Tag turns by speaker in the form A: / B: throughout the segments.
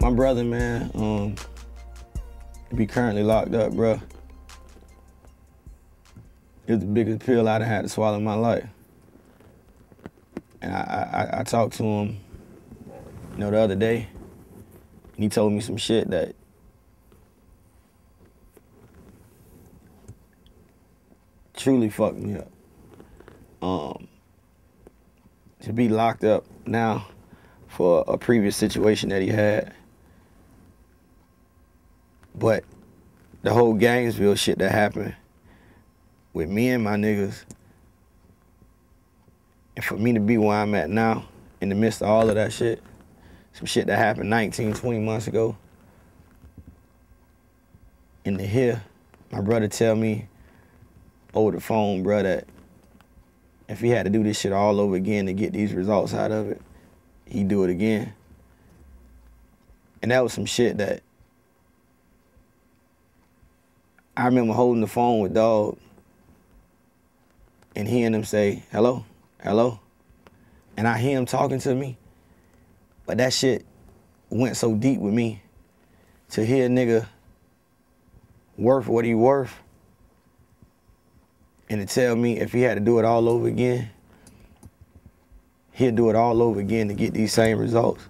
A: My brother, man, be currently locked up, bruh. It was the biggest pill I done had to swallow in my life. And I talked to him, the other day, and he told me some shit that truly fucked me up. To be locked up now for a previous situation that he had. But the whole Gainesville shit that happened with me and my niggas, and for me to be where I'm at now, in the midst of all of that shit, some shit that happened 19, 20 months ago, and to hear my brother tell me over the phone, bruh, that if he had to do this shit all over again to get these results out of it, he'd do it again. And that was some shit that I remember holding the phone with Dog and hearing him say, hello, hello. And I hear him talking to me, but that shit went so deep with me to hear a nigga worth what he worth and to tell me if he had to do it all over again, he'd do it all over again to get these same results.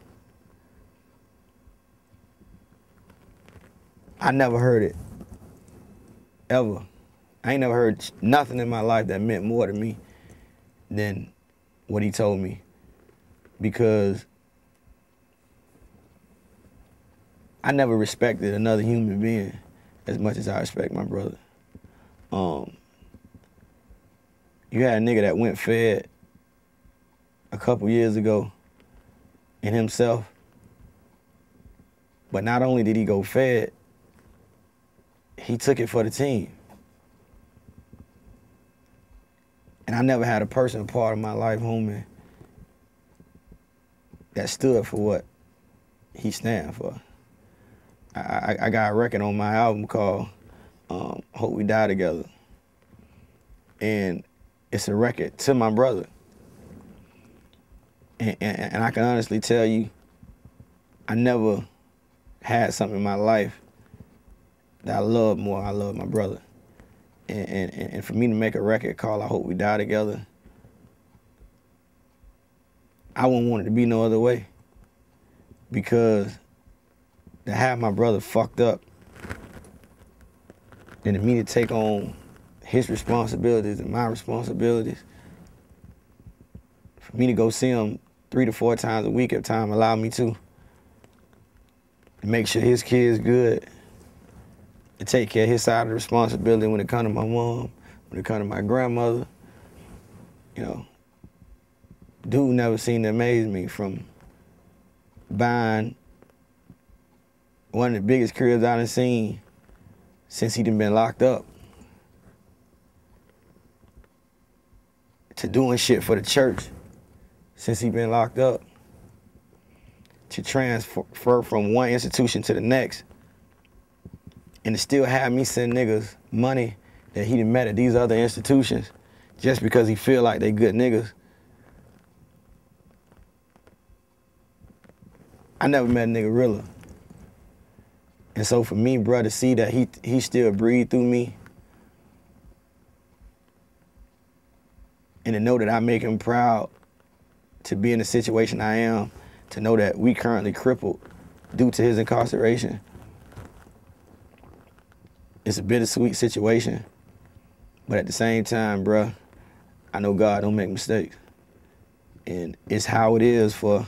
A: I never heard it, ever. I ain't never heard nothing in my life that meant more to me than what he told me, because I never respected another human being as much as I respect my brother. You had a nigga that went fed a couple years ago in himself, but not only did he go fed, he took it for the team. And I never had a person, a part of my life, homie, that stood for what he stand for. I got a record on my album called Hope We Die Together. And it's a record to my brother. And I can honestly tell you, I never had something in my life that I love more. I love my brother. And for me to make a record called I Hope We Die Together, I wouldn't want it to be no other way. Because to have my brother fucked up and to me to take on his responsibilities and my responsibilities, for me to go see him 3 to 4 times a week if time allow me to make sure his kid's good, to take care of his side of the responsibility when it comes to my mom, when it comes to my grandmother. You know, dude never seemed to amaze me, from buying one of the biggest cribs I done seen since he done been locked up, to doing shit for the church since he been locked up, to transfer from one institution to the next, and to still have me send niggas money that he done met at these other institutions just because he feel like they good niggas. I never met a nigga realer. And so for me, bro, to see that he still breathed through me, and to know that I make him proud to be in the situation I am, to know that we currently crippled due to his incarceration, it's a bittersweet situation. But at the same time, bruh, I know God don't make mistakes. And it's how it is for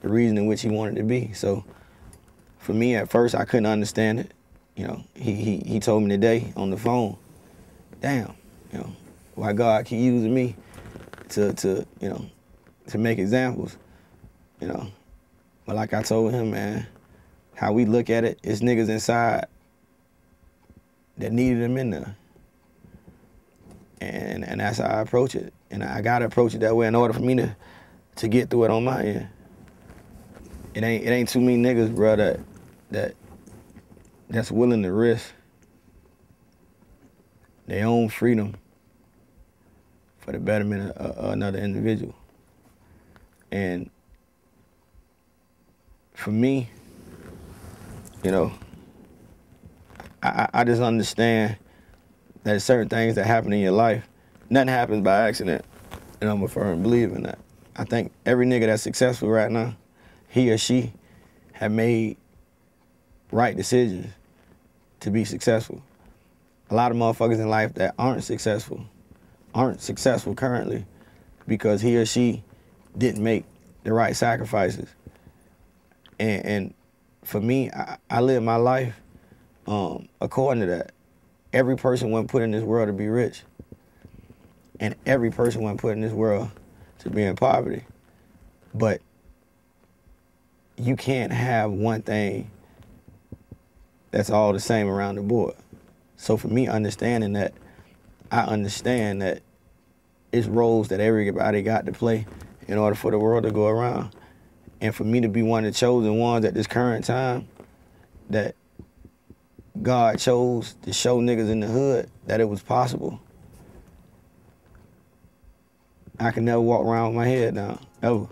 A: the reason in which he wanted to be. So for me, at first, I couldn't understand it. You know, he told me today on the phone, damn, you know, why God keep using me to make examples, you know. But like I told him, man, how we look at it, it's niggas inside that needed him in there. And that's how I approach it. And I gotta approach it that way in order for me to get through it on my end. It ain't too many niggas, bro, that's willing to risk their own freedom for the betterment of another individual. And for me, You know, I just understand that there's certain things that happen in your life, nothing happens by accident, and I'm a firm believer in that. I think every nigga that's successful right now, he or she have made right decisions to be successful. A lot of motherfuckers in life that aren't successful currently because he or she didn't make the right sacrifices. And for me, I live my life according to that. Every person wasn't put in this world to be rich. And every person wasn't put in this world to be in poverty. But you can't have one thing that's all the same around the board. So for me, understanding that, I understand that it's roles that everybody got to play in order for the world to go around. And for me to be one of the chosen ones at this current time, that God chose to show niggas in the hood that it was possible, I can never walk around with my head down, ever.